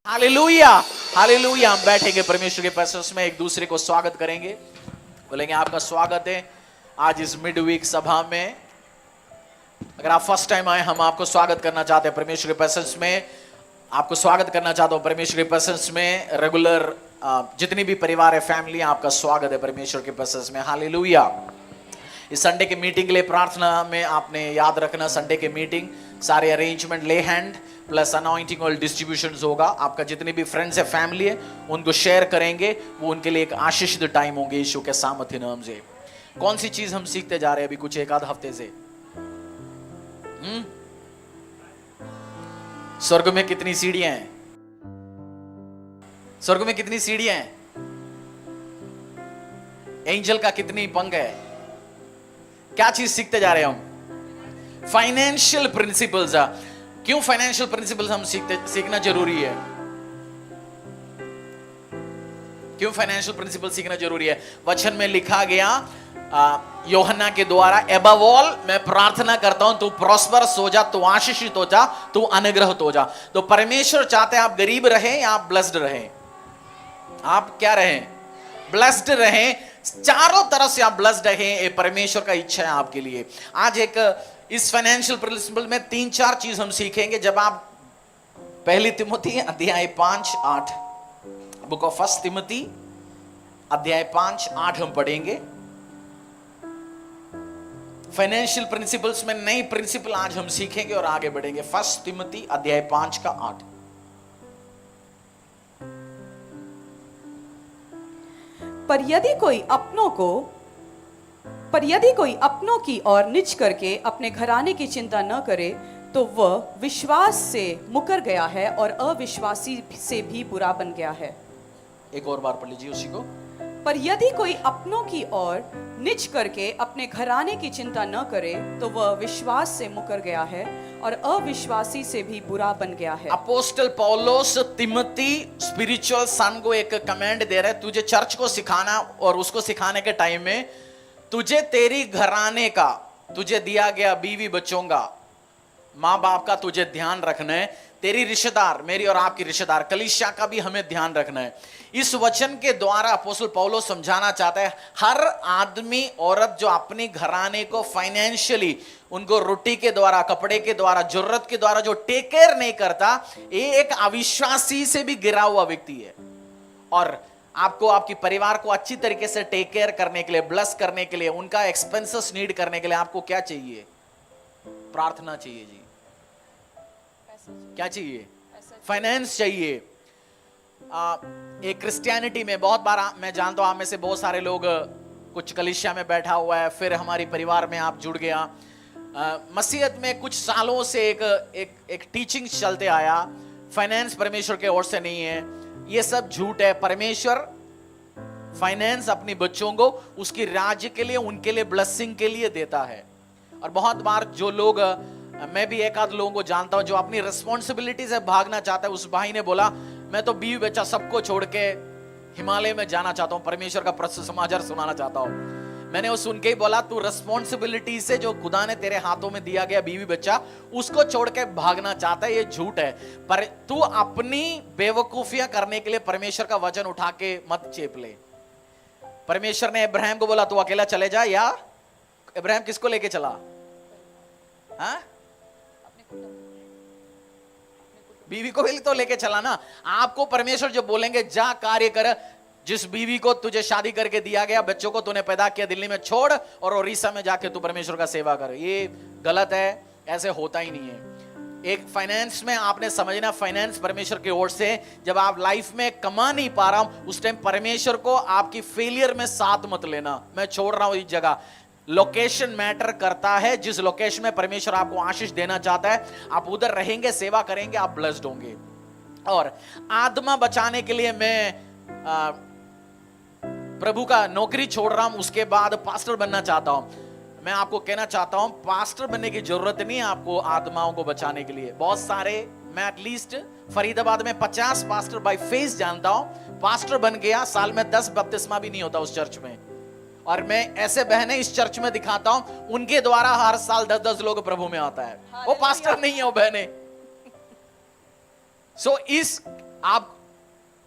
Hallelujah, hallelujah. हम बैठेंगे परमेश्वर के प्रेजेंस में, एक दूसरे को स्वागत करेंगे, बोलेंगे आपका स्वागत है आज इस मिड वीक सभा में। अगर आप फर्स्ट टाइम आए, हम आपको स्वागत करना चाहते हैं परमेश्वर के प्रेजेंस में। आपको स्वागत करना चाहता हूं परमेश्वर के प्रेजेंस में। रेगुलर जितनी भी परिवार है, फैमिली, आपका स्वागत है परमेश्वर के प्रेजेंस में। हालेलुया। इस संडे के मीटिंग के लिए प्रार्थना में आपने याद रखना, संडे के मीटिंग सारे अरेंजमेंट, ले हैंड प्लस अनॉइंटिंग और डिस्ट्रीब्यूशन होगा। आपका जितने भी फ्रेंड्स है, फैमिली है, उनको शेयर करेंगे, वो उनके लिए एक आशीषित टाइम होंगे यीशु के सामर्थ्य नाम से। कौन सी चीज हम सीखते जा रहे हैं अभी कुछ एक आध हफ्ते से? स्वर्ग में कितनी सीढ़ियां हैं? स्वर्ग में कितनी सीढ़ियां हैं? एंजल का कितनी पंख है? क्या चीज सीखते जा रहे हैं हम? Financial principles. क्यों फाइनेंशियल प्रिंसिपल्स हम सीखना जरूरी है? क्यों फाइनेंशियल प्रिंसिपल सीखना जरूरी है? वचन में लिखा गया यूहन्ना के द्वारा, एबव ऑल मैं प्रार्थना करता हूं तू प्रॉस्परस हो जा, तू आशीषित हो जा, तू अनुग्रहित हो जा। तो परमेश्वर चाहते हैं आप गरीब रहें या आप ब्लेस्ड रहें? आप क्या रहें? ब्लेस्ड रहें। चारों तरफ से आप ब्लेस्ड रहें, ये परमेश्वर का इच्छा है आपके लिए। आज इस फाइनेंशियल प्रिंसिपल में 3-4 चीज हम सीखेंगे। जब आप पहली तिमोथी अध्याय 5-8, बुक ऑफ फर्स्ट तिमोथी अध्याय 5-8 हम पढ़ेंगे। फाइनेंशियल प्रिंसिपल्स में नई प्रिंसिपल आज हम सीखेंगे और आगे बढ़ेंगे। फर्स्ट तिमोथी अध्याय 5-8। पर यदि कोई अपनों की ओर निज करके अपने घराने की चिंता न करे, तो वह विश्वास से मुकर गया है और अविश्वासी से भी बुरा बन गया है। एक और बार पढ़ लीजिए उसी को। पर यदि कोई अपनों की ओर निज करके अपने घराने की चिंता न करे, तो वह विश्वास से मुकर गया है और अविश्वासी से भी बुरा बन गया है। अपोस्टल पौलोस तिमोथी स्पिरिचुअल सन को एक कमांड दे रहे हैं, तुझे चर्च को सिखाना, और उसको सिखाने के टाइम में तुझे तेरी घराने का, तुझे दिया गया बीवी बच्चों का, माँ बाप का तुझे ध्यान रखना है। तेरी रिश्तेदार, मेरी और आपकी रिश्तेदार, कलीसिया का भी हमें ध्यान रखना है। इस वचन के द्वारा अपोस्टल पौलोस समझाना चाहता है, हर आदमी औरत जो अपनी घराने को फाइनेंशियली, उनको रोटी के द्वारा, कपड़े के द्वारा, जरूरत के द्वारा जो टेक केयर नहीं करता, ये एक अविश्वासी से भी गिरा हुआ व्यक्ति है। और आपको, आपकी परिवार को अच्छी तरीके से टेक केयर करने के लिए, ब्लेस करने के लिए, उनका एक्सपेंसेस नीड करने के लिए आपको क्या चाहिए? प्रार्थना चाहिए जी। क्या चाहिए? फाइनेंस चाहिए। एक क्रिश्चियनिटी में बहुत बार मैं जानता हूं, आप में से बहुत सारे लोग, कुछ कलीसिया में बैठा हुआ है, फिर हमारी परिवार में आप जुड़ गया। मसीहत में कुछ सालों से एक टीचिंग चलते आया, फाइनेंस परमेश्वर के ओर से नहीं है, ये सब झूठ है। परमेश्वर फाइनेंस अपने बच्चों को उसकी राज्य के लिए, उनके लिए ब्लेसिंग के लिए देता है। और बहुत बार जो लोग, मैं भी एक आध लोगों को जानता हूं जो अपनी रिस्पॉन्सिबिलिटी से भागना चाहता है। उस भाई ने बोला, मैं तो बीवी बच्चा सबको छोड़ के हिमालय में जाना चाहता हूं, परमेश्वर का प्रशस्त समाचार सुनाना चाहता हूं। मैंने वो सुन के ही बोला, तू रिस्पॉन्सिबिलिटी से, जो खुदा ने तेरे हाथों में दिया गया बीवी बच्चा, उसको छोड़ के भागना चाहता है, ये झूठ है। पर तू अपनी बेवकूफियां करने के लिए परमेश्वर का वचन उठा के मत चेप ले। परमेश्वर ने इब्राहिम को बोला, तू अकेला चले जा, या इब्राहिम किसको लेके चला? हाँ, बीवी को भी तो लेके चला ना। आपको परमेश्वर जो बोलेंगे, जा कार्य कर, जिस बीवी को तुझे शादी करके दिया गया, बच्चों को तूने पैदा किया, दिल्ली में छोड़ और ओडिशा में जाके तू परमेश्वर का सेवा कर। ये गलत है, ऐसे होता ही नहीं है। एक फाइनेंस में आपने समझना, फाइनेंस परमेश्वर की ओर से। जब आप लाइफ में कमा नहीं पा रहा हूं, उस टाइम परमेश्वर को आपकी फेलियर में साथ मत लेना, मैं छोड़ रहा हूं इस जगह। लोकेशन मैटर करता है। जिस लोकेशन में परमेश्वर आपको आशीष देना चाहता है, आप उधर रहेंगे, सेवा करेंगे, आप ब्लेस्ड होंगे। और आत्मा बचाने के लिए मैं प्रभु का नौकरी छोड़ रहा हूं, उसके बाद पास्टर बनना चाहता हूं। मैं आपको कहना चाहता हूं, पास्टर बनने की जरूरत नहीं है आपको आत्माओं को बचाने के लिए। बहुत सारे, मैं एटलीस्ट फरीदाबाद में 50 पास्टर बाय फेस जानता हूं। पास्टर बन गया, साल में 10 बपतिस्मा भी नहीं होता उस चर्च में। और मैं ऐसे बहनें इस चर्च में दिखाता हूं, उनके द्वारा हर साल 10-10 लोग प्रभु में आता है। वो पास्टर नहीं है, वो बहनें। सो इस आप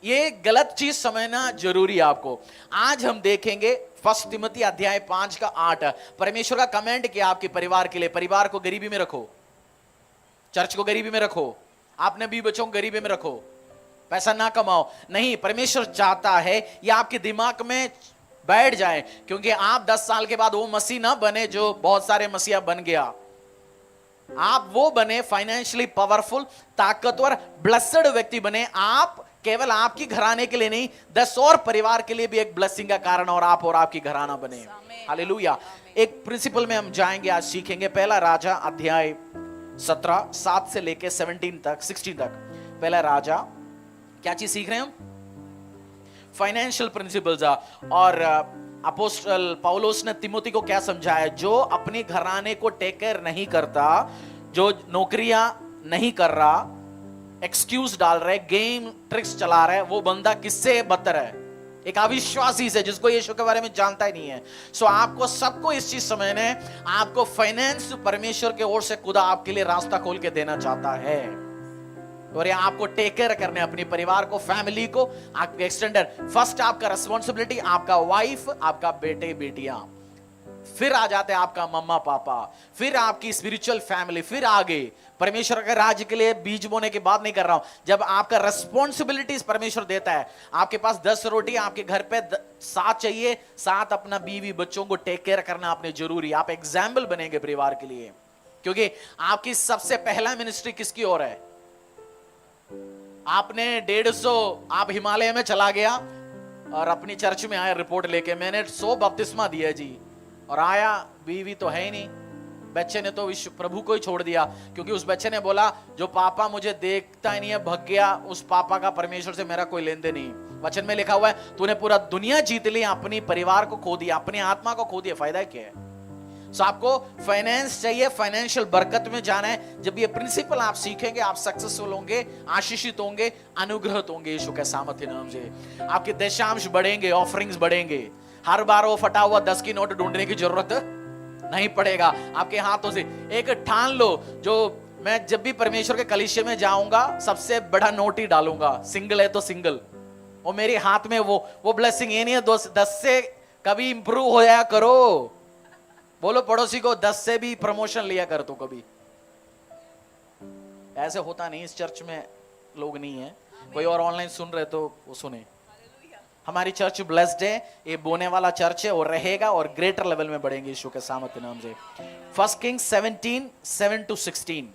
ये गलत चीज समझना जरूरी है आपको। आज हम देखेंगे 1 तिमोथी अध्याय 5 का 8। परमेश्वर का कमेंट किया आपके परिवार के लिए, परिवार को गरीबी में रखो, चर्च को गरीबी में रखो, आपने भी बच्चों को गरीबी में रखो, पैसा ना कमाओ। नहीं, परमेश्वर चाहता है ये आपके दिमाग में बैठ जाए, क्योंकि आप 10 साल के बाद वो मसीह ना बने जो बहुत सारे मसीहा बन गया। आप वो बने फाइनेंशियली पावरफुल, ताकतवर, ब्लेस्ड व्यक्ति बने। आप केवल आपकी घराने के लिए नहीं, 10 और परिवार के लिए भी एक ब्लेसिंग का कारण और आप और आपकी घराना बने। हालेलुया। एक प्रिंसिपल में हम जाएंगे, आज सीखेंगे। पहला राजा अध्याय 17 7 से लेके 16 तक। पहला राजा, क्या चीज सीख रहे हैं हम? Financial principles. और अपोस्टल पौलुस ने तिमोथी को क्या समझाया? जो अपनी घराने को टेक केयर नहीं करता, जो नौकरियां नहीं कर रहा, एक्सक्यूज डाल रहे, गेम ट्रिक्स चला रहे, वो बंदा किससे बदतर है? एक अविश्वासी से, जिसको यीशु के बारे में जानता ही नहीं है। सो आपको सबको इस चीज समझना है, आपको फाइनेंस परमेश्वर के ओर से खुदा आपके लिए रास्ता खोल के देना चाहता है, और ये आपको टेक केयर करने, अपने परिवार को, फैमिली को, आपके एक्सटेंडर। फर्स्ट आपका रिस्पॉन्सिबिलिटी, आपका वाइफ, आपका बेटे बेटियां, फिर आ जाते हैं आपका मम्मा पापा, फिर आपकी स्पिरिचुअल फैमिली, फिर आगे परमेश्वर के राज्य के लिए बीज बोने की बात नहीं कर रहा हूं। जब आपका रिस्पॉन्सिबिलिटीज परमेश्वर देता है, आपके पास 10 रोटी, आपके घर पे 7 चाहिए, 7 अपना बीवी बच्चों को टेक केयर करना आपने जरूरी। आप एग्जाम्पल बनेंगे परिवार के लिए, क्योंकि आपकी सबसे पहला मिनिस्ट्री किसकी ओर है? आपने 150 आप हिमालय में चला गया और अपनी चर्च में आया रिपोर्ट लेके, मैंने 100 बपतिस्मा दिया जी, और आया, बीवी तो है ही नहीं, बच्चे ने तो विश्व प्रभु को ही छोड़ दिया, क्योंकि उस बच्चे ने बोला जो पापा मुझे देखता ही नहीं है, भग गया, उस पापा का परमेश्वर से मेरा कोई लेन देन नहीं। वचन में लिखा हुआ है, तूने पूरा दुनिया जीत ली, अपनी परिवार को खो दिया, अपनी आत्मा को खो दिया, फायदा क्या है? सो आपको फाइनेंस चाहिए, फाइनेंशियल बरकत में जाना है। जब ये प्रिंसिपल आप सीखेंगे, आप सक्सेसफुल होंगे, आशीषित होंगे, अनुग्रहित होंगे यीशु के सामर्थ्य नाम से। आपके दशांश बढ़ेंगे, ऑफरिंग्स बढ़ेंगे। हर बार वो फटा हुआ 10 की नोट ढूंढने की जरूरत नहीं पड़ेगा। आपके हाथों से एक ठान लो, जो मैं जब भी परमेश्वर के कलीसिया में जाऊंगा, सबसे बड़ा नोट ही डालूंगा, सिंगल है तो सिंगल, और मेरे हाथ में वो ब्लेसिंग। ये नहीं है 10 से कभी इंप्रूव हो जाया करो। बोलो पड़ोसी को 10 से भी प्रमोशन लिया कर तो कभी। ऐसे होता नहीं, इस चर्च में लोग नहीं है। कोई और ऑनलाइन सुन रहे तो वो सुने। हमारी चर्च ब्लेस्ड है, ये बोने वाला चर्च है, और रहेगा, और ग्रेटर लेवल में बढ़ेंगे यीशु के सामर्थ्य नाम से। 1 किंग्स 17 7 to 16।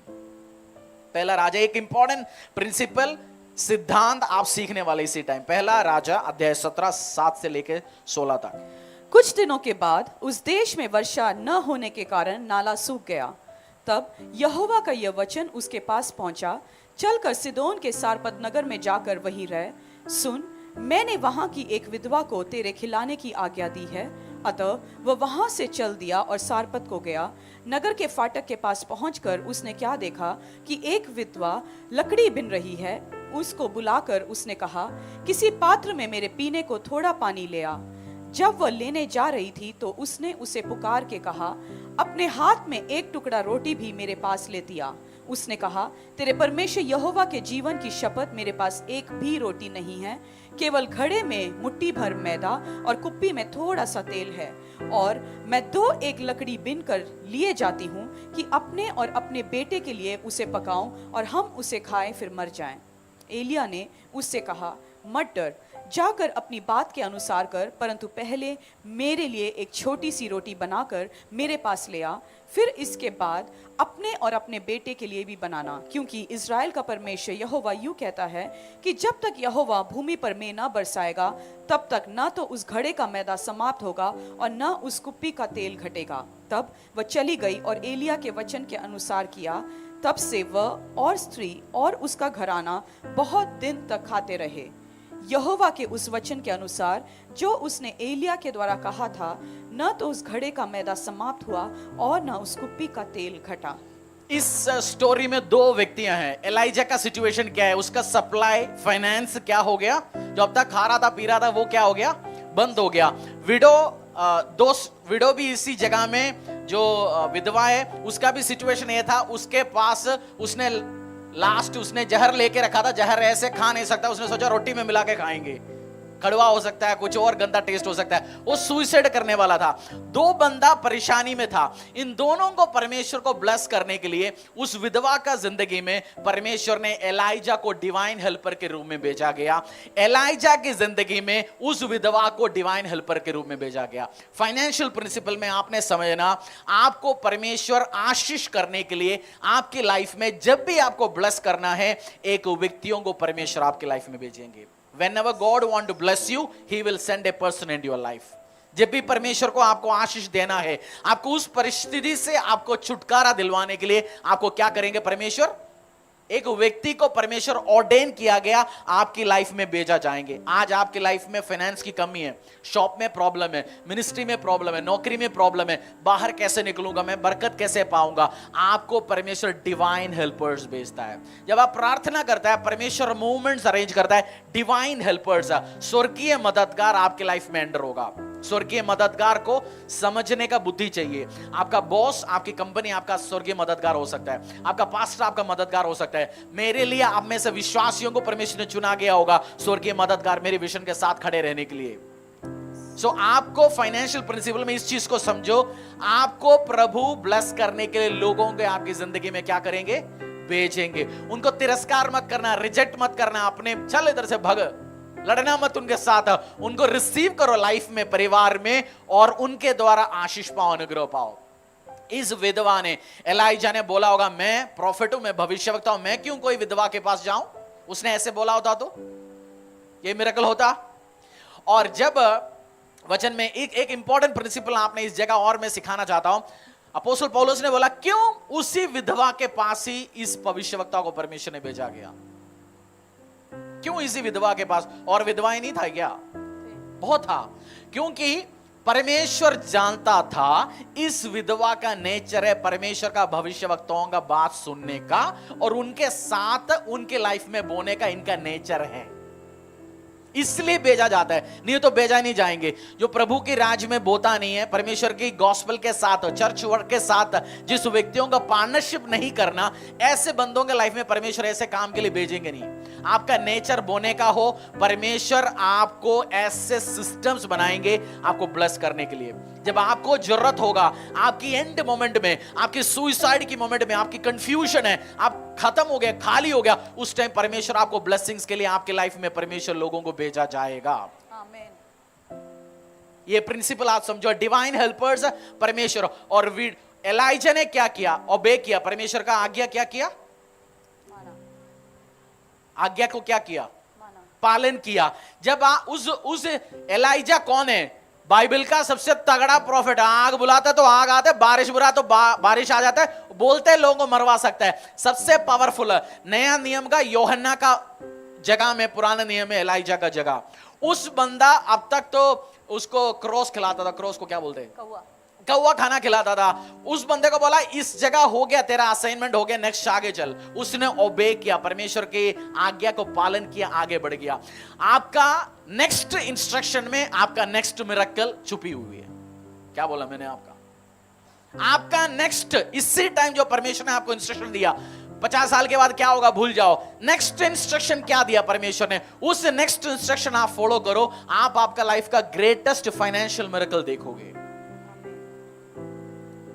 पहला राजा, एक इंपॉर्टेंट प्रिंसिपल, सिद्धांत आप सीखने वाले इसी टाइम। पहला राजा अध्याय 17 7 से लेकर 16 तक। कुछ दिनों के बाद उस देश में वर्षा न होने के कारण नाला सूख गया। तब यहोवा का यह वचन उसके पास पहुंचा, चलकर सिदोन के सारपत नगर में जाकर वहीं रह। सुन, मैंने वहां की एक विधवा को तेरे खिलाने की आज्ञा दी है। अतः वह वहां से चल दिया और सारपत को गया। नगर के फाटक के पास पहुंचकर उसने क्या देखा कि एक विधवा लकड़ी बिन रही है। उसको बुलाकर उसने कहा, किसी पात्र में मेरे पीने को थोड़ा पानी ले आ। जब वह लेने जा रही थी तो उसने उसे पुकार के कहा, अपने हाथ में एक टुकड़ा रोटी भी मेरे पास लेती आ। उसने कहा, तेरे परमेश्वर यहोवा के जीवन की शपथ, मेरे पास एक भी रोटी नहीं है, केवल घड़े में मुट्ठी भर मैदा और कुप्पी में थोड़ा सा तेल है, और मैं 2 एक लकड़ी बिन कर लिए जाती हूँ कि अपने और अपने बेटे के लिए उसे पकाऊं और हम उसे खाएं फिर मर जाएं। एलिया ने उससे कहा, मत डर, जाकर अपनी बात के अनुसार कर, परंतु पहले मेरे लिए एक छोटी सी रोटी बनाकर मेरे पास ले आ, फिर इसके बाद अपने और अपने बेटे के लिए भी बनाना, क्योंकि इज़राइल का परमेश्वर यहोवा यूं कहता है कि जब तक यहोवा भूमि पर में न बरसाएगा, तब तक न तो उस घड़े का मैदा समाप्त होगा और न उस कुप्पी का तेल घटेगा। तब वह चली गई और एलिया के वचन के अनुसार किया। तब से वह और स्त्री और उसका घराना बहुत दिन तक खाते रहे, यहोवा के उस वचन के अनुसार जो उसने एलिया के द्वारा कहा था। न तो उस घड़े का मैदा समाप्त हुआ और न उस कुप्पी का तेल घटा। इस स्टोरी में 2 व्यक्तियां हैं। एलाइजा का सिचुएशन क्या है? उसका सप्लाई फाइनेंस क्या हो गया? जो अब तक खा रहा था पी रहा था वो क्या हो गया? बंद हो गया। विडो भी इसी जगह में, जो विधवा है उसका भी सिचुएशन ये था। उसके पास उसने लास्ट उसने जहर लेके रखा था, जहर ऐसे खा नहीं सकता, उसने सोचा रोटी में मिला के खाएंगे, कड़वा हो सकता है, कुछ और गंदा टेस्ट हो सकता है, वो सुसाइड करने वाला था। दो बंदा परेशानी में था, इन दोनों को परमेश्वर को ब्लेस करने के लिए उस विधवा का जिंदगी में परमेश्वर ने एलाइजा को डिवाइन हेल्पर के रूप में भेजा गया। एलाइजा की जिंदगी में उस विधवा को डिवाइन हेल्पर के रूप में भेजा गया। फाइनेंशियल प्रिंसिपल में आपने समझना, आपको परमेश्वर आशीष करने के लिए आपकी लाइफ में जब भी आपको ब्लेस करना है, एक व्यक्तियों को परमेश्वर आपकी लाइफ में भेजेंगे। Whenever God want to bless you, He will send a person into your life. जब भी परमेश्वर को आपको आशीष देना है, आपको उस परिस्थिति से आपको छुटकारा दिलवाने के लिए आपको क्या करेंगे परमेश्वर? एक व्यक्ति को परमेश्वर ऑर्डेन किया गया आपकी लाइफ में भेजा जाएंगे। आज आपकी लाइफ में फाइनेंस की कमी है, शॉप में प्रॉब्लम है, मिनिस्ट्री में प्रॉब्लम है, नौकरी में प्रॉब्लम है, बाहर कैसे निकलूंगा मैं, बरकत कैसे पाऊंगा, आपको परमेश्वर डिवाइन हेल्पर्स भेजता है। जब आप प्रार्थना करता है, परमेश्वर मूवमेंट्स अरेंज करता है, डिवाइन हेल्पर्स, स्वर्गीय मददगार आपकी लाइफ में एंटर होगा। स्वर्गीय मददगार को समझने का बुद्धि चाहिए। आपका बॉस, आपकी कंपनी आपका स्वर्गीय मददगार हो सकता है, आपका पास्टर आपका मददगार हो सकता है। मेरे लिए आप में से विश्वासियों को परमेश्वर ने चुना गया होगा स्वर्गीय मददगार मेरे विजन के साथ खड़े रहने के लिए। सो आपको फाइनेंशियल प्रिंसिपल में इस चीज को समझो, आपको प्रभु ब्लेस करने के लिए लोगों के आपकी जिंदगी में क्या करेंगे? भेजेंगे। उनको तिरस्कार मत करना, रिजेक्ट मत करना, अपने चल इधर से भग, लड़ना मत उनके साथ, उनको रिसीव करो लाइफ में, परिवार में, और उनके द्वारा आशीष पाओ, अनुग्रह पाओ। इस विधवा ने, एलाइजा ने बोला होगा, मैं प्रॉफिट हूं, मैं भविष्यवक्ता हूं, मैं क्यों कोई विधवा के पास जाऊं? उसने ऐसे बोला होता तो ये मिरेकल होता। और जब वचन में एक इंपॉर्टेंट प्रिंसिपल आपने इस जगह और मैं सिखाना चाहता हूं, अपोस्तल पौलुस ने बोला क्यों उसी विधवा के पास ही इस भविष्यवक्ता को परमेश्वर ने भेजा गया? क्यों इसी विधवा के पास? और विधवाएं नहीं था क्या? बहुत था। क्योंकि परमेश्वर जानता था इस विधवा का नेचर है परमेश्वर का भविष्यवक्ताओं का बात सुनने का, और उनके साथ उनके लाइफ में बोने का इनका नेचर है, इसलिए भेजा जाता है। नहीं तो भेजा नहीं जाएंगे। जो प्रभु के राज में बोता नहीं है, परमेश्वर की गॉस्पेल के साथ, चर्च वर्क के साथ जिस व्यक्तियों का पार्टनरशिप नहीं करना, ऐसे बंदों के लाइफ में परमेश्वर ऐसे काम के लिए भेजेंगे नहीं। आपका नेचर बोने का हो, परमेश्वर आपको ऐसे सिस्टम्स बनाएंगे आपको ब्लेस करने के लिए। जब आपको जरूरत होगा, आपकी एंड मोमेंट में, आपकी सुसाइड की मोमेंट में, आपकी कंफ्यूजन है, आप खत्म हो गए, खाली हो गया, उस टाइम परमेश्वर आपको ब्लेसिंग्स के लिए आपके लाइफ में परमेश्वर लोगों को भेजा जाएगा। आमीन। ये प्रिंसिपल आप समझो, डिवाइन हेल्पर्स परमेश्वर। और एलाइजा ने क्या किया? ओबे किया, परमेश्वर का आज्ञा क्या किया? आज्ञा को क्या किया? पालन किया। जब उस एलाइजा कौन है? बाइबल का सबसे तगड़ा प्रॉफिट। आग बुलाता तो आग आता है, बारिश बुला तो बारिश आ जाता है, बोलते लोगों को मरवा सकता है। सबसे पावरफुल नया नियम का यूहन्ना का जगह में, पुराना नियम में एलाइजा का जगह। उस बंदा अब तक तो उसको क्रॉस खिलाता था, क्रॉस को क्या बोलते हैं? कौवा खाना खिलाता था। उस बंदे को बोला इस जगह हो गया, तेरा असाइनमेंट हो गया, नेक्स्ट आगे चल। उसने ओबे किया, परमेश्वर की आज्ञा को पालन किया, आगे बढ़ गया। आपका नेक्स्ट इंस्ट्रक्शन में आपका नेक्स्ट मिरेकल छुपी हुई है। क्या बोला मैंने? आपका नेक्स्ट, इसी टाइम जो परमेश्वर ने आपको इंस्ट्रक्शन दिया, 50 साल के बाद क्या होगा भूल जाओ। नेक्स्ट इंस्ट्रक्शन क्या दिया परमेश्वर ने, उस नेक्स्ट इंस्ट्रक्शन आप फॉलो करो, आप आपका लाइफ का ग्रेटेस्ट फाइनेंशियल मिरेकल देखोगे।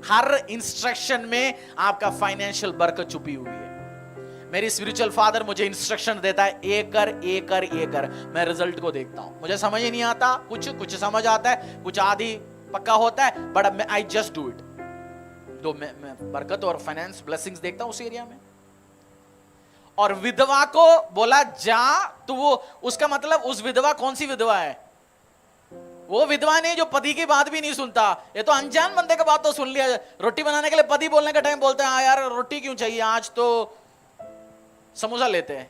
हर इंस्ट्रक्शन में आपका फाइनेंशियल बरकत छुपी हुई है। मेरी स्पिरिचुअल फादर मुझे इंस्ट्रक्शन देता है, ये कर, ये कर, ये कर। मैं रिजल्ट को देखता हूं, मुझे समझ ही नहीं आता, कुछ समझ आता है, कुछ आधी पक्का होता है, but I just do it. तो मैं बरकत और फाइनेंस ब्लेसिंग्स देखता हूं उस एरिया में। और विधवा को बोला जा, तो वो उसका मतलब उस विधवा कौन सी विधवा है? वो विधवा नहीं जो पति की बात भी नहीं सुनता। ये तो अनजान बंदे का बात तो सुन लिया। रोटी बनाने के लिए पति बोलने का टाइम बोलते हैं, हाँ यार रोटी क्यों चाहिए, आज तो समोसा लेते हैं।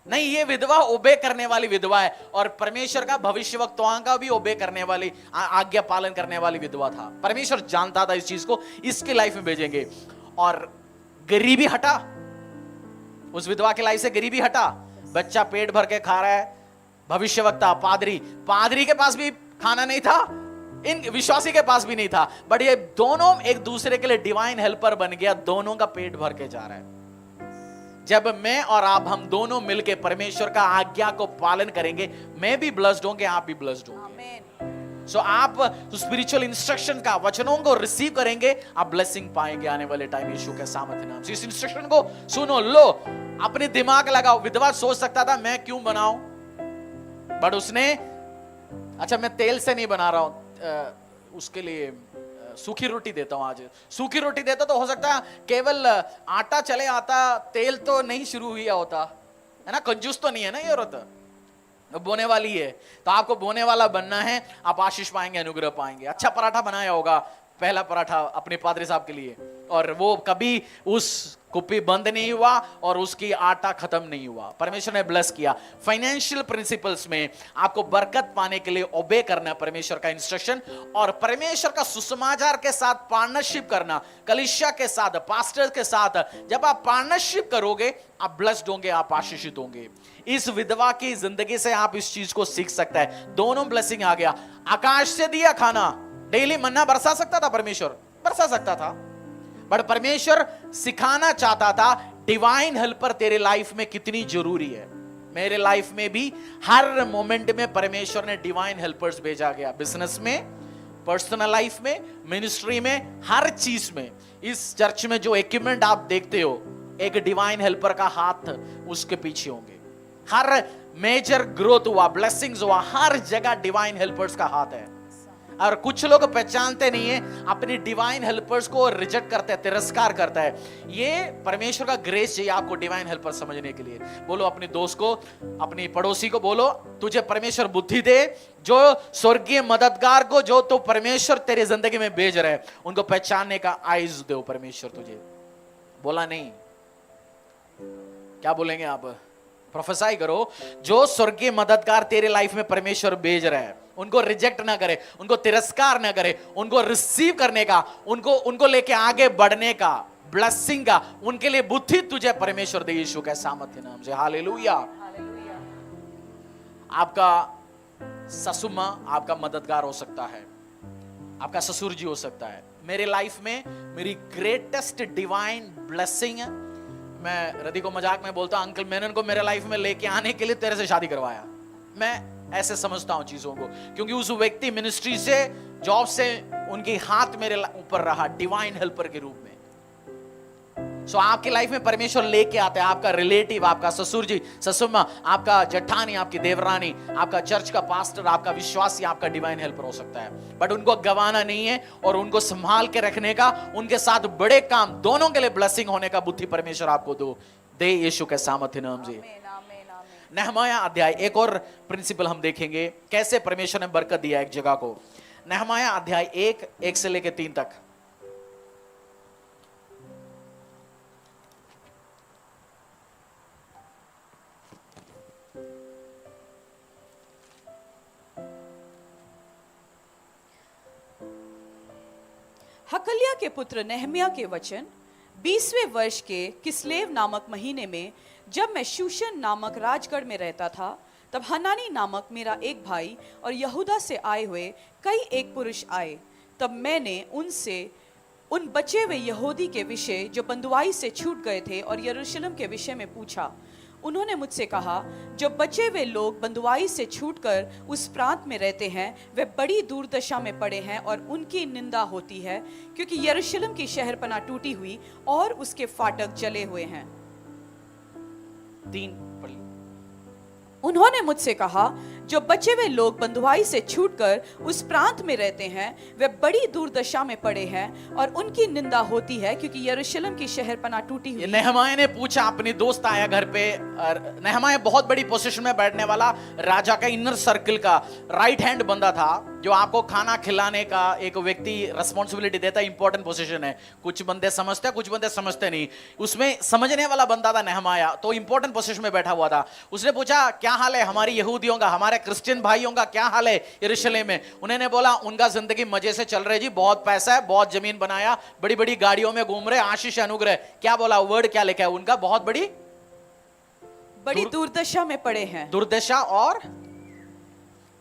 नहीं, ये विधवा ओबे करने वाली विधवा है, और परमेश्वर का भविष्यवक्ताओं का भी ओबे करने वाली, आज्ञा पालन करने वाली विधवा था। परमेश्वर जानता था इस चीज को, इसके लाइफ में भेजेंगे। और गरीबी हटा, उस विधवा के लाइफ से गरीबी हटा। बच्चा पेट भर के खा रहा है, भविष्यवक्ता, पादरी के पास भी खाना नहीं था, इन विश्वासी के पास भी नहीं था, बट ये दोनों एक दूसरे के लिए डिवाइन हेल्पर बन गया, दोनों का पेट भर के जा रहा है। जब मैं और आप हम दोनों मिलके परमेश्वर का आज्ञा को पालन करेंगे, मैं भी ब्लेस्ड होंगे, आप भी ब्लेस्ड होंगे। आमीन। सो आप स्पिरिचुअल इंस्ट्रक्शन का, वचनों को रिसीव करेंगे, आप ब्लेसिंग पाएंगे आने वाले टाइम यीशु के सामर्थ्य नाम से। इस इंस्ट्रक्शन को सुनो, लो, अपने दिमाग लगाओ। विधवा सोच सकता था मैं क्यों बनाऊं, बट उसने, अच्छा मैं तेल से नहीं बना रहा हूं, उसके लिए सूखी रोटी देता हूं। आज सूखी रोटी देता तो हो सकता है केवल आटा चले आता, तेल तो नहीं शुरू हुआ होता, है ना। कंजूस तो नहीं है ना ये औरत, बोने वाली है। तो आपको बोने वाला बनना है, आप आशीष पाएंगे, अनुग्रह पाएंगे। अच्छा पराठा बनाया होगा, पहला पराठा अपने पादरी साहब के लिए, और वो कभी उस कुप्पी बंद नहीं हुआ और उसकी आटा खत्म नहीं हुआ, परमेश्वर ने ब्लेस किया। फाइनेंशियल प्रिंसिपल्स में आपको बरकत पाने के लिए ओबे करना परमेश्वर का इंस्ट्रक्शन, और परमेश्वर का सुसमाचार के साथ पार्टनरशिप करना, कलीसिया के साथ, पास्टर के साथ। जब आप पार्टनरशिप करोगे, आप ब्लेस्ड होंगे, आप आशीषित होंगे। इस विधवा की जिंदगी से आप इस चीज को सीख सकते हैं। दोनों ब्लेसिंग आ गया। आकाश से दिया खाना, डेली मन्ना बरसा सकता था परमेश्वर, बरसा सकता था, बट परमेश्वर सिखाना चाहता था डिवाइन हेल्पर तेरे लाइफ में कितनी जरूरी है। मेरे लाइफ में भी हर मोमेंट में परमेश्वर ने डिवाइन हेल्पर्स भेजा गया, बिजनेस में, पर्सनल लाइफ में, मिनिस्ट्री में, हर चीज में। इस चर्च में जो इक्विपमेंट आप देखते हो, एक डिवाइन हेल्पर का हाथ उसके पीछे होंगे। हर मेजर ग्रोथ हुआ, ब्लेसिंग्स हुआ, हर जगह डिवाइन हेल्पर्स का हाथ है। और कुछ लोग पहचानते नहीं है, अपनी डिवाइन हेल्पर्स को रिजेक्ट करते हैं, तिरस्कार करता है। ये परमेश्वर का ग्रेस चाहिए आपको डिवाइन हेल्पर समझने के लिए। बोलो अपने दोस्त को, अपनी पड़ोसी को बोलो, तुझे परमेश्वर बुद्धि दे, जो स्वर्गीय मददगार को जो तो परमेश्वर तेरे जिंदगी में भेज रहे हैं, उनको पहचानने का आइज दो परमेश्वर तुझे। बोला नहीं, क्या बोलेंगे आप? प्रोफेसाई करो, जो स्वर्गीय मददगार तेरे लाइफ में परमेश्वर भेज रहा है, उनको रिजेक्ट ना करे, उनको तिरस्कार ना करे, उनको रिसीव करने का, उनको लेके आगे बढ़ने का, ब्लेसिंग का, उनके लिए बुद्धि तुझे परमेश्वर दे यीशु के सामर्थ्य नाम से। हालेलुया। आपका ससुर मां आपका मददगार हो सकता है, आपका ससुर जी हो सकता है। मेरे लाइफ में मेरी ग्रेटेस्ट डिवाइन ब्लेसिंग है, मैं रवि को मजाक में बोलता हूं, अंकल मैंने उनको मेरे लाइफ में लेके आने के लिए तेरे से शादी करवाया। मैं ऐसे समझता हूं चीजों को, क्योंकि उस व्यक्ति मिनिस्ट्री से, जॉब से, उनकी हाथ मेरे ऊपर रहा डिवाइन हेल्पर के रूप में। सो आपकी लाइफ में परमेश्वर लेके आते हैं, आपका रिलेटिव, आपका ससुर जी, ससुर मां, आपका जठानी, आपकी देवरानी, आपका चर्च का पास्टर, आपका विश्वासी, आपका डिवाइन हेल्पर हो सकता है। बट उनको गंवाना नहीं है, और उनको संभाल के रखने का, उनके साथ बड़े काम, दोनों के लिए ब्लेसिंग होने का बुद्धि परमेश्वर आपको दे यीशु के सामर्थ्य नाम से। नहमाया अध्याय, एक और प्रिंसिपल हम देखेंगे कैसे परमेश्वर ने बरकत दिया एक जगह को। नहमाया अध्याय 1 से लेकर 3 तक। हकल्या के पुत्र नेहमिया के वचन। 20वें वर्ष के किस्लेव नामक महीने में, जब मैं शूशन नामक राजगढ़ में रहता था, तब हनानी नामक मेरा एक भाई और यहूदा से आए हुए कई एक पुरुष आए। तब मैंने उनसे उन बचे हुए यहूदी के विषय जो बंधुआई से छूट गए थे और यरूशलेम के विषय में पूछा। उन्होंने मुझसे कहा, जो बचे हुए लोग बंधुआई से छूटकर उस प्रांत में रहते हैं, वे बड़ी दुर्दशा में पड़े हैं और उनकी निंदा होती है, क्योंकि यरूशलेम की शहरपनाह टूटी हुई और उसके फाटक जले हुए हैं। 3 पढ़। उन्होंने मुझसे कहा, जो बचे हुए लोग बंधुआई से छूटकर उस प्रांत में रहते हैं, वे बड़ी दुर्दशा में पड़े हैं और उनकी निंदा होती है, क्योंकि यरूशलेम की शहरपनाह टूटी हुई। नेहमाया ने पूछा, अपनी दोस्त आया घर पे। नेहमाया बहुत बड़ी पोजीशन में बैठने वाला, राजा का इनर सर्कल का राइट हैंड बंदा था, जो आपको खाना खिलाने का एक व्यक्ति रिस्पॉन्सिबिलिटी देता है। इंपॉर्टेंट पोजीशन है, कुछ बंदे समझते हैं, कुछ बंदे समझते नहीं। उसमें समझने वाला बंदा था नेहमाया, तो इंपॉर्टेंट पोजीशन में बैठा हुआ था। उसने पूछा, क्या हाल है हमारी यहूदियों का, हमारे क्रिश्चियन भाइयों का क्या हाल है यरूशलेम में? उन्होंने बोला, उनका जिंदगी मजे से चल रही जी, बहुत पैसा है, बहुत जमीन बनाया, बड़ी बड़ी गाड़ियों में घूम रहे, आशीष अनुग्रह। क्या बोला, वर्ड क्या लिखा है उनका? बहुत बड़ी दुर्दशा में पड़े हैं, दुर्दशा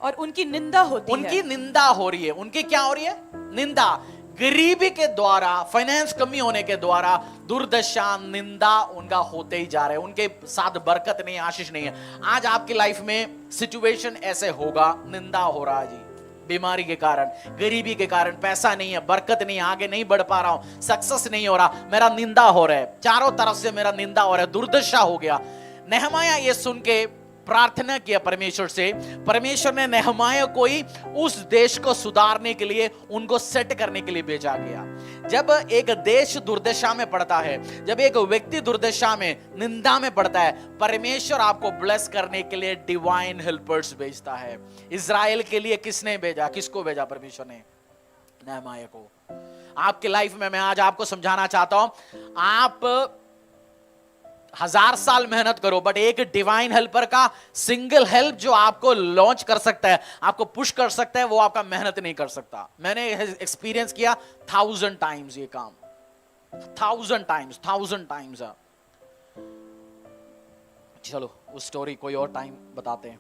और उनकी निंदा होती है। उनकी निंदा हो रही है। उनकी क्या हो रही है? निंदा। गरीबी के द्वारा, फाइनेंस कमी होने के द्वारा दुर्दशा, निंदा उनका होते ही जा रहे हैं। उनके साथ बरकत नहीं, आशीष नहीं है। आज आपकी लाइफ में सिचुएशन ऐसे होगा, निंदा हो रहा है जी, बीमारी के कारण, गरीबी के कारण, पैसा नहीं है, बरकत नहीं, आगे नहीं बढ़ पा रहा हूं, सक्सेस नहीं हो रहा, मेरा निंदा हो रहा है, चारों तरफ से मेरा निंदा हो रहा है, दुर्दशा हो गया। नेहमाया ये सुन के प्रार्थना किया परमेश्वर से। परमेश्वर ने नेहमाया को ही उस देश को सुधारने के लिए, उनको सेट करने के लिए भेजा गया। जब एक देश दुर्दशा में पड़ता है, जब एक व्यक्ति दुर्दशा में, निंदा में पड़ता है, परमेश्वर आपको ब्लेस करने के लिए डिवाइन हेल्पर्स भेजता है। इजराइल के लिए किसने भेजा? किसको भेजा? परमेश्वर ने नेहमाया को। आपके लाइफ में मैं आज आपको समझाना चाहता हूं, आप 1000 साल मेहनत करो, बट एक डिवाइन हेल्पर का सिंगल हेल्प जो आपको लॉन्च कर सकता है, आपको पुश कर सकता है, वो आपका मेहनत नहीं कर सकता। मैंने एक्सपीरियंस किया 1000 टाइम्स ये काम, 1000 टाइम्स। चलो उस स्टोरी कोई और टाइम बताते हैं।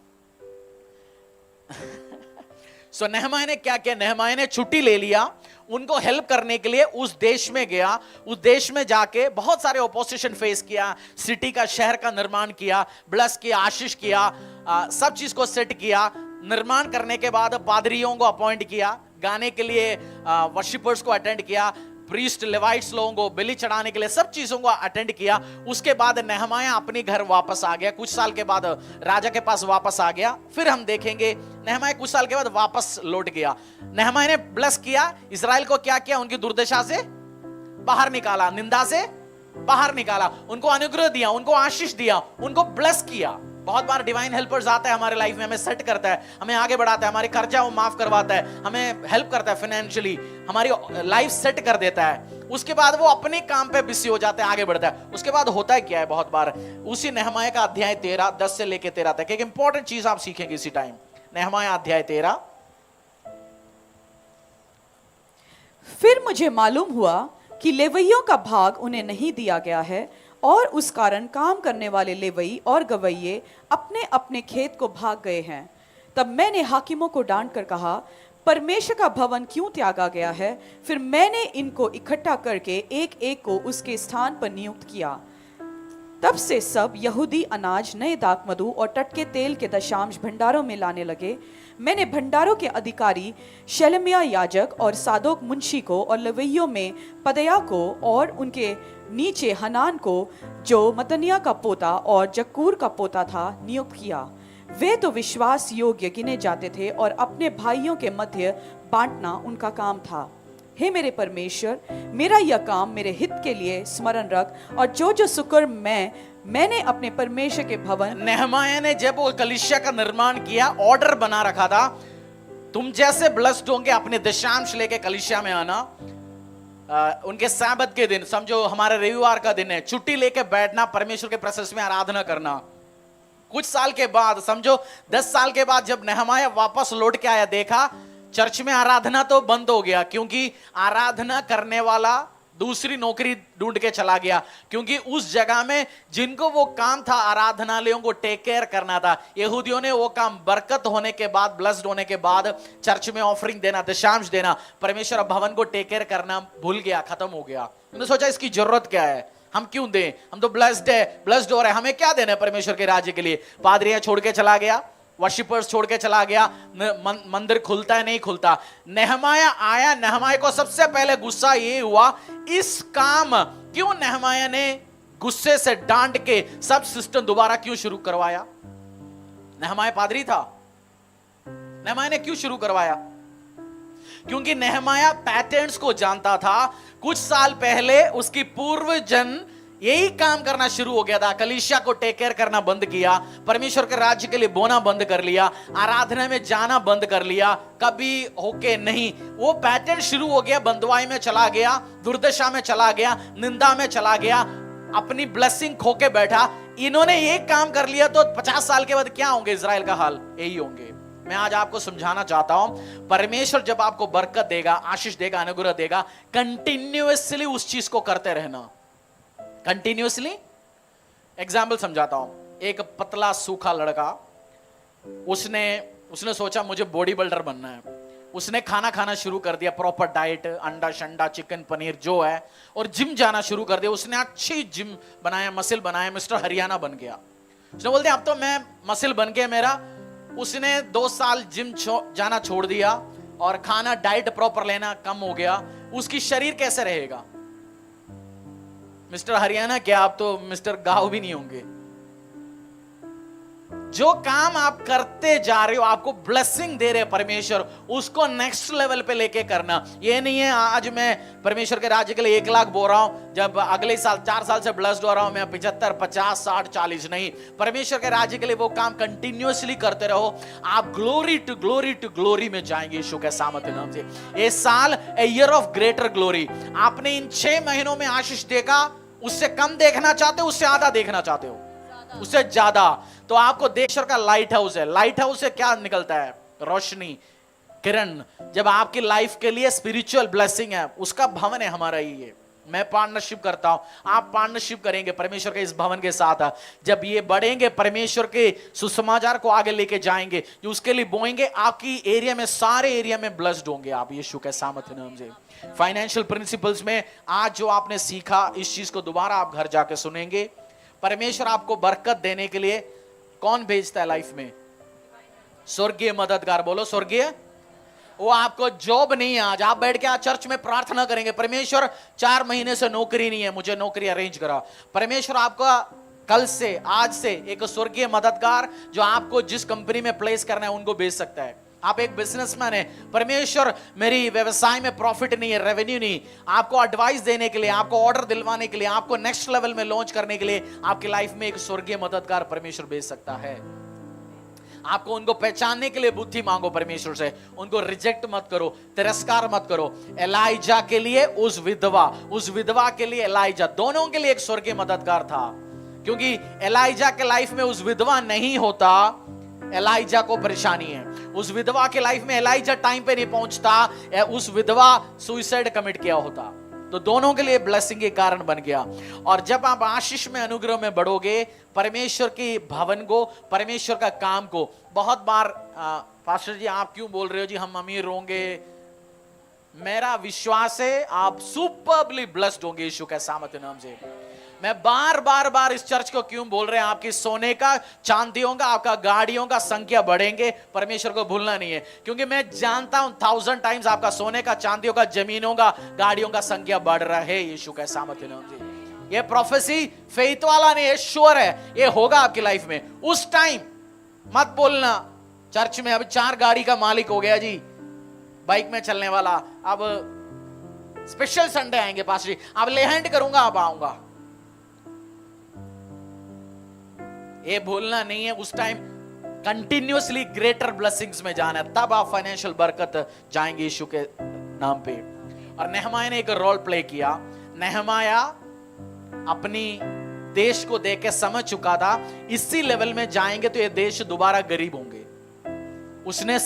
सो नेहमाया ने क्या किया? नेहमाया ने छुट्टी ले लिया, उनको हेल्प करने के लिए उस देश में गया। उस देश में जाके बहुत सारे ऑपोजिशन फेस किया, सिटी का, शहर का निर्माण किया, ब्लेस किया, आशीष किया, सब चीज को सेट किया। निर्माण करने के बाद पादरियों को अपॉइंट किया, गाने के लिए वर्शिपर्स को अटेंड किया, प्रीस्ट, लेवाइट्स लोगों को बलि चढ़ाने के लिए, सब चीजों को अटेंड किया। उसके बाद नेहमाया अपने घर वापस आ गया। कुछ साल के बाद राजा के पास वापस आ गया। फिर हम देखेंगे नेहमाया कुछ साल के बाद वापस लौट गया। नेहमाया ने ब्लेस किया इजराइल को। क्या किया? उनकी दुर्दशा से बाहर निकाला, निंदा से बाहर निकाला, उनको अनुग्रह दिया, उनको आशीष दिया, उनको ब्लेस किया। बहुत बार डिवाइन हेल्पर्स आता है हमारे लाइफ में, हमें सेट करता है, हमें आगे बढ़ाता है, हमारे खर्चा वो माफ करवाता है, हमें हेल्प करता है फाइनेंशियली, हमारी लाइफ सेट कर देता है। उसके बाद वो अपने काम पे बिजी हो जाता है, आगे बढ़ता है। उसके बाद होता है क्या है? बहुत बार उसी नेहमाया का अध्याय 13, 10 से लेके 13 तक एक इंपॉर्टेंट चीज आप सीखेंगे इसी टाइम। नेहमाया अध्याय 13। फिर मुझे मालूम हुआ कि लेवियों का भाग उन्हें नहीं दिया गया है, और उस कारण काम करने वाले लेवी और गवैये अपने अपने खेत को भाग गए हैं। तब मैंने हाकिमों को डांट कर कहा, परमेश्वर का भवन क्यों त्यागा गया है? फिर मैंने इनको इकट्ठा करके एक एक को उसके स्थान पर नियुक्त किया। तब से सब यहूदी अनाज, नए दाखमधु और टटके तेल के दशांश भंडारों में लाने लगे। मैंने भंडारों के अधिकारी शेलमिया याजक और सादोक मुंशी को और लेवियों में पदया को और उनके नीचे हनान को, जो मतनिया का पोता और जक्कूर का पोता था, नियुक्त किया। वे तो विश्वास योग्य गिने जाते थे और अपने भाइयों के मध्य बांटना उनका काम था। हे मेरे परमेश्वर, मेरा यह काम मेरे हित के लिए स्मरण रख, और जो जो शुक्र मैंने अपने परमेश्वर के भवन। नेहमाया ने जब वो कलीसिया का निर्माण किया, ऑर्डर बना रखा था, तुम जैसे ब्लेस्ड होंगे अपने दशांश लेके कलीसिया में आना। उनके साबत के दिन, समझो हमारे रविवार का दिन है, छुट्टी लेके बैठना, परमेश्वर के प्रेजेंस में आराधना करना। कुछ साल के बाद, समझो 10 साल के बाद, जब नेहमाया वापस लौट के आया, देखा चर्च में आराधना तो बंद हो गया, क्योंकि आराधना करने वाला दूसरी नौकरी ढूंढ के चला गया। क्योंकि उस जगह में जिनको वो काम था, आराधनालयों को टेक केयर करना था, यहूदियों ने वो काम बरकत होने के बाद, ब्लेस्ड होने के बाद, चर्च में ऑफरिंग देना, दशांश देना, परमेश्वर भवन को टेक केयर करना भूल गया, खत्म हो गया। उन्होंने सोचा इसकी जरूरत क्या है, हम क्यों दें, हम तो ब्लेस्ड है, ब्लेस्ड हो रहे हैं, हमें क्या देना है परमेश्वर के राज्य के लिए। पादरियां छोड़ के चला गया, वर्शिपर्स छोड़ के चला गया, मंदिर खुलता है नहीं खुलता। नेहमाया आया, नेहमाया को सबसे पहले गुस्सा ये हुआ, इस काम क्यों नेहमाया ने गुस्से से डांट के सब सिस्टम दोबारा क्यों शुरू करवाया? नेहमाया पादरी था, नेहमाया ने क्यों शुरू करवाया? क्योंकि नेहमाया पैटर्न्स को जानता था। कुछ साल पहले उसकी पूर्व जन यही काम करना शुरू हो गया था, कलीसिया को टेक केयर करना बंद किया, परमेश्वर के राज्य के लिए बोना बंद कर लिया, आराधना में जाना बंद कर लिया, कभी होके नहीं। वो पैटर्न शुरू हो गया, बंदवाई में चला गया, दुर्दशा में चला गया, निंदा में चला गया, अपनी ब्लेसिंग खो के बैठा। इन्होंने ये काम कर लिया तो 50 साल के बाद क्या होंगे इजराइल का हाल? यही होंगे। मैं आज आपको समझाना चाहता हूं, परमेश्वर जब आपको बरकत देगा, आशीष देगा, अनुग्रह देगा, कंटिन्यूअसली उस चीज को करते रहना, कंटिन्यूअसली। एग्जाम्पल समझाता हूं। एक पतला सूखा लड़का, उसने सोचा मुझे बॉडी बिल्डर बनना है। उसने खाना खाना शुरू कर दिया, प्रॉपर डाइट, अंडा शंडा चिकन पनीर जो है, और जिम जाना शुरू कर दिया। उसने अच्छी जिम बनाया, मसल बनाया, मिस्टर हरियाणा बन गया। उसने बोलते अब तो मैं मसल बन गया मेरा। उसने 2 साल जिम जाना छोड़ दिया और खाना डाइट प्रॉपर लेना कम हो गया। उसकी शरीर कैसे रहेगा? मिस्टर हरियाणा क्या, आप तो मिस्टर गांव भी नहीं होंगे। जो काम आप करते जा रहे हो, आपको ब्लेसिंग दे रहे परमेश्वर, उसको नेक्स्ट लेवल पे लेके करना। ये नहीं है आज मैं परमेश्वर के राज्य के लिए 1 लाख बो रहा हूं, जब अगले साल 4 साल से ब्लेस्ड हो रहा हूं मैं 75 50 60 40 नहीं। परमेश्वर के राज्य के लिए वो काम कंटिन्यूअसली करते रहो, आप glory to glory to glory में जाएंगे यीशु के सामर्थ्य नाम से। ये साल a year of greater glory. आपने इन 6 महीनों में आशीष देखा, उससे कम देखना चाहते हो, उससे आधा देखना चाहते हो, उससे ज्यादा। तो आपको देशर का लाइट हाउस है। लाइट हाउस से क्या निकलता है? रोशनी, किरण। जब आपकी लाइफ के लिए स्पिरिचुअल ब्लेसिंग है, उसका भवन है हमारा ये। मैं पार्टनरशिप करता हूं, आप पार्टनरशिप करेंगे परमेश्वर के इस भवन के साथ। जब ये बढ़ेंगे, परमेश्वर के सुसमाचार को आगे लेके जाएंगे, जो उसके लिए बोएंगे, आपकी एरिया में, सारे एरिया में ब्लेस्ड होंगे आप यीशु के सामर्थ्य नाम से। फाइनेंशियल प्रिंसिपल्स में आज जो आपने सीखा, इस चीज को दोबारा आप घर जाके सुनेंगे। परमेश्वर आपको बरकत देने के लिए कौन भेजता है लाइफ में? स्वर्गीय मददगार। बोलो स्वर्गीय। वो आपको जॉब नहीं है। आज आप बैठ के आज चर्च में प्रार्थना करेंगे, परमेश्वर 4 महीने से नौकरी नहीं है, मुझे नौकरी अरेंज करा। परमेश्वर आपका कल से, आज से एक स्वर्गीय मददगार जो आपको जिस कंपनी में प्लेस करना है उनको भेज सकता है। आप एक बिजनेसमैन है, परमेश्वर मेरी व्यवसाय में प्रॉफिट नहीं है, रेवेन्यू नहीं, आपको एडवाइस देने के लिए, आपको ऑर्डर दिलवाने के लिए, आपको नेक्स्ट लेवल में लॉन्च करने के लिए आपकी लाइफ में एक स्वर्गीय मददगार परमेश्वर भेज सकता है। आपको उनको पहचानने के लिए बुद्धि मांगो परमेश्वर से, उनको रिजेक्ट मत करो, तिरस्कार मत करो। एलाइजा के लिए उस विधवा के लिए एलाइजा, दोनों के लिए एक स्वर्गीय मददगार था। क्योंकि एलाइजा के लाइफ में उस विधवा नहीं होता, एलाइजा को परेशानी है। उस विधवा के लाइफ में एलाइजा टाइम पे नहीं पहुंचता, उस विधवा सुसाइड कमिट किया होता। तो दोनों के लिए ब्लेसिंग के कारण बन गया। और जब आप आशीष में, अनुग्रह में बढ़ोगे, परमेश्वर के भवन को, परमेश्वर का काम को, बहुत बार पास्टर जी आप क्यों बोल रहे हो जी हम अमीर होंगे? मेरा विश्वास है आप सुपरबली ब्लेस्ड होंगे यीशु के सामर्थ्य नाम से। मैं बार इस चर्च को क्यों बोल रहे हैं? आपकी सोने का, चांदियों का, आपका गाड़ियों का संख्या बढ़ेंगे, परमेश्वर को भूलना नहीं है। क्योंकि मैं जानता हूं 1000 टाइम्स आपका सोने का, चांदियों का, जमीनों का, गाड़ियों का संख्या बढ़ रहा है यीशु के सामर्थ्य नाम से। ये प्रोफेसी फेथ वाला नहीं है, श्योर है, ये होगा आपकी लाइफ में। उस टाइम मत बोलना चर्च में अब 4 गाड़ी का मालिक हो गया जी, बाइक में चलने वाला, अब स्पेशल संडे आएंगे पास्टर जी, अब ले हैंड करूंगा, अब आऊंगा। ये भूलना नहीं है। उस टाइम कंटिन्यूअसली ग्रेटर ब्लेसिंग्स में जाना है, तब आप फाइनेंशियल बरकत जाएंगे यीशु के नाम पे। और नेहमाया ने एक रोल प्ले किया। नेहमाया अपनी देश को देख के समझ चुका था इसी लेवल में जाएंगे तो ये देश दोबारा गरीब होंगे। उसने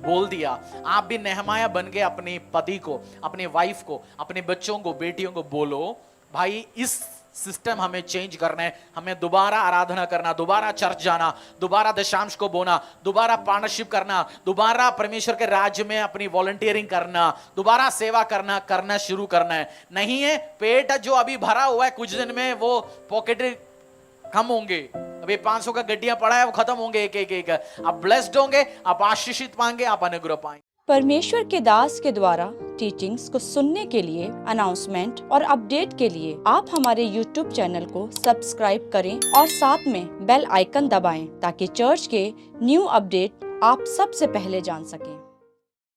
बोल दिया, आप भी नेहमाया बन के अपनी पति को, अपनी वाइफ को, अपने बच्चों को, बेटियों को बोलो, भाई इस सिस्टम हमें चेंज करना है, हमें दोबारा आराधना करना, दोबारा चर्च जाना, दोबारा दशांश को बोना, दोबारा पार्टनरशिप करना, दोबारा परमेश्वर के राज्य में अपनी वॉलंटियरिंग करना, दोबारा सेवा करना शुरू करना है। नहीं है पेट जो अभी भरा हुआ है, कुछ दिन में वो पॉकेट कम होंगे। अभी 500 का गड्डियां पड़ा है, वो खत्म होंगे एक। आप ब्लेस्ड होंगे, आप आशीषित पाएंगे, आप अनुग्रह पाएंगे। परमेश्वर के दास के द्वारा टीचिंग्स को सुनने के लिए, अनाउंसमेंट और अपडेट के लिए आप हमारे YouTube चैनल को सब्सक्राइब करें और साथ में बेल आइकन दबाएं ताकि चर्च के न्यू अपडेट आप सबसे पहले जान सकें।